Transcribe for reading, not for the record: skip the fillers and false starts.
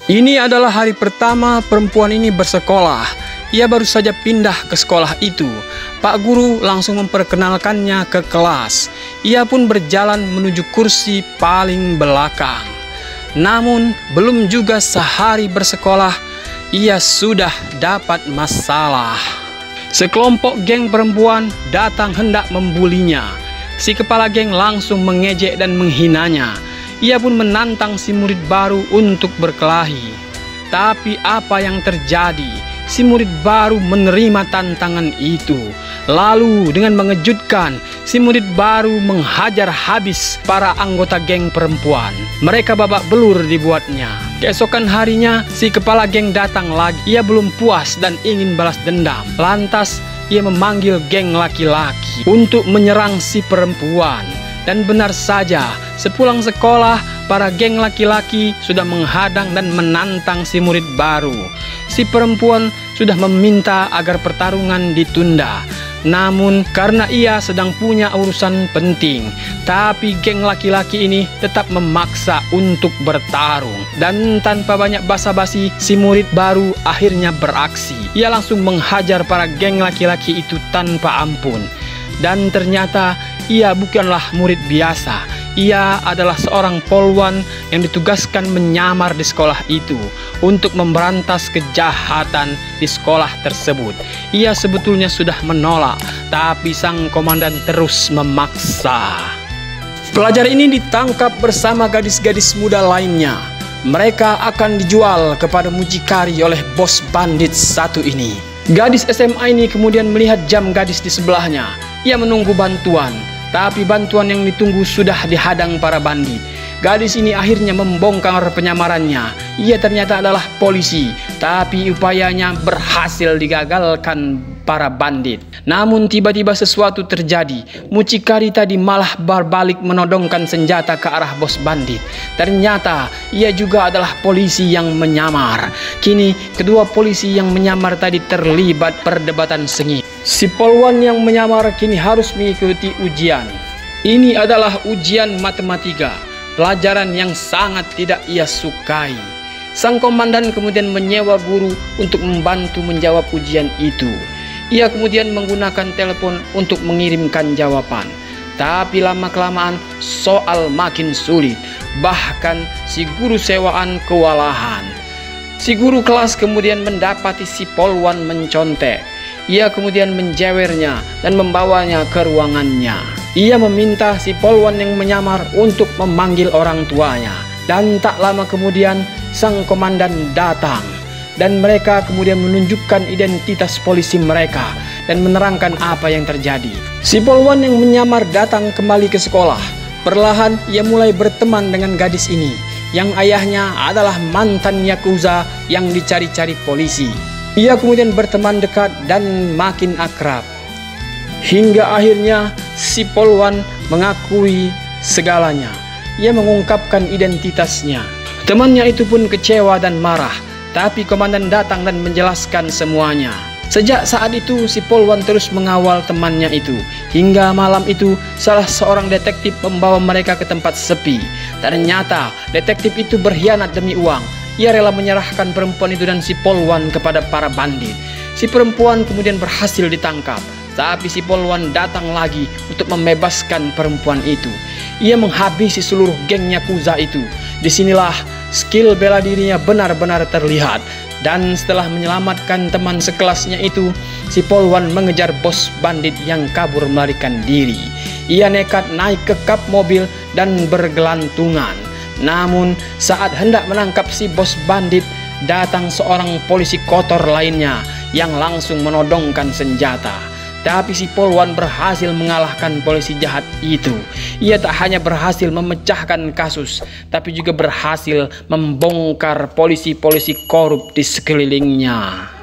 Ini adalah hari pertama perempuan ini bersekolah. Ia baru saja pindah ke sekolah itu. Pak guru langsung memperkenalkannya ke kelas. Ia pun berjalan menuju kursi paling belakang. Namun belum juga sehari bersekolah, ia sudah dapat masalah. Sekelompok geng perempuan datang hendak membulinya. Si kepala geng langsung mengejek dan menghinanya. Ia pun menantang si murid baru untuk berkelahi. Tapi apa yang terjadi? Si murid baru menerima tantangan itu. Lalu dengan mengejutkan, si murid baru menghajar habis para anggota geng perempuan. Mereka babak belur dibuatnya. Keesokan harinya, si kepala geng datang lagi. Ia belum puas dan ingin balas dendam. Lantas, ia memanggil geng laki-laki untuk menyerang si perempuan. Dan benar saja, sepulang sekolah, para geng laki-laki sudah menghadang dan menantang si murid baru. Si perempuan sudah meminta agar pertarungan ditunda. Namun karena ia sedang punya urusan penting, tapi geng laki-laki ini tetap memaksa untuk bertarung. Dan tanpa banyak basa-basi, si murid baru akhirnya beraksi. Ia langsung menghajar para geng laki-laki itu tanpa ampun. Dan ternyata ia bukanlah murid biasa. Ia adalah seorang polwan yang ditugaskan menyamar di sekolah itu untuk memberantas kejahatan di sekolah tersebut. Ia sebetulnya sudah menolak, tapi sang komandan terus memaksa. Pelajar ini ditangkap bersama gadis-gadis muda lainnya. Mereka akan dijual kepada mucikari oleh bos bandit satu ini. Gadis SMA ini kemudian melihat jam gadis di sebelahnya. Ia menunggu bantuan, tapi bantuan yang ditunggu sudah dihadang para bandit. Gadis ini akhirnya membongkar penyamarannya. Ia ternyata adalah polisi, tapi upayanya berhasil digagalkan para bandit. Namun tiba-tiba sesuatu terjadi. Mucikari tadi malah berbalik menodongkan senjata ke arah bos bandit. Ternyata ia juga adalah polisi yang menyamar. Kini kedua polisi yang menyamar tadi terlibat perdebatan sengit. Si polwan yang menyamar kini harus mengikuti ujian. Ini adalah ujian matematika, pelajaran yang sangat tidak ia sukai. Sang komandan kemudian menyewa guru untuk membantu menjawab ujian itu. Ia kemudian menggunakan telepon untuk mengirimkan jawaban. Tapi lama-kelamaan soal makin sulit. Bahkan si guru sewaan kewalahan. Si guru kelas kemudian mendapati si polwan mencontek. Ia kemudian menjewernya dan membawanya ke ruangannya. Ia meminta si polwan yang menyamar untuk memanggil orang tuanya. Dan tak lama kemudian sang komandan datang. Dan mereka kemudian menunjukkan identitas polisi mereka dan menerangkan apa yang terjadi. Si polwan yang menyamar datang kembali ke sekolah. Perlahan ia mulai berteman dengan gadis ini, yang ayahnya adalah mantan yakuza yang dicari-cari polisi. Ia kemudian berteman dekat dan makin akrab. Hingga akhirnya si polwan mengakui segalanya. Ia mengungkapkan identitasnya. Temannya itu pun kecewa dan marah. Tapi komandan datang dan menjelaskan semuanya. Sejak saat itu si polwan terus mengawal temannya itu. Hingga malam itu salah seorang detektif membawa mereka ke tempat sepi. Ternyata detektif itu berkhianat demi uang. Ia rela menyerahkan perempuan itu dan si polwan kepada para bandit. Si perempuan kemudian berhasil ditangkap. Tapi si polwan datang lagi untuk membebaskan perempuan itu. Ia menghabisi seluruh geng yakuza itu. Disinilah skill bela dirinya benar-benar terlihat. Dan setelah menyelamatkan teman sekelasnya itu, si polwan mengejar bos bandit yang kabur melarikan diri. Ia nekat naik ke kap mobil dan bergelantungan. Namun saat hendak menangkap si bos bandit, datang seorang polisi kotor lainnya yang langsung menodongkan senjata. Tapi si polwan berhasil mengalahkan polisi jahat itu. Ia tak hanya berhasil memecahkan kasus, tapi juga berhasil membongkar polisi-polisi korup di sekelilingnya.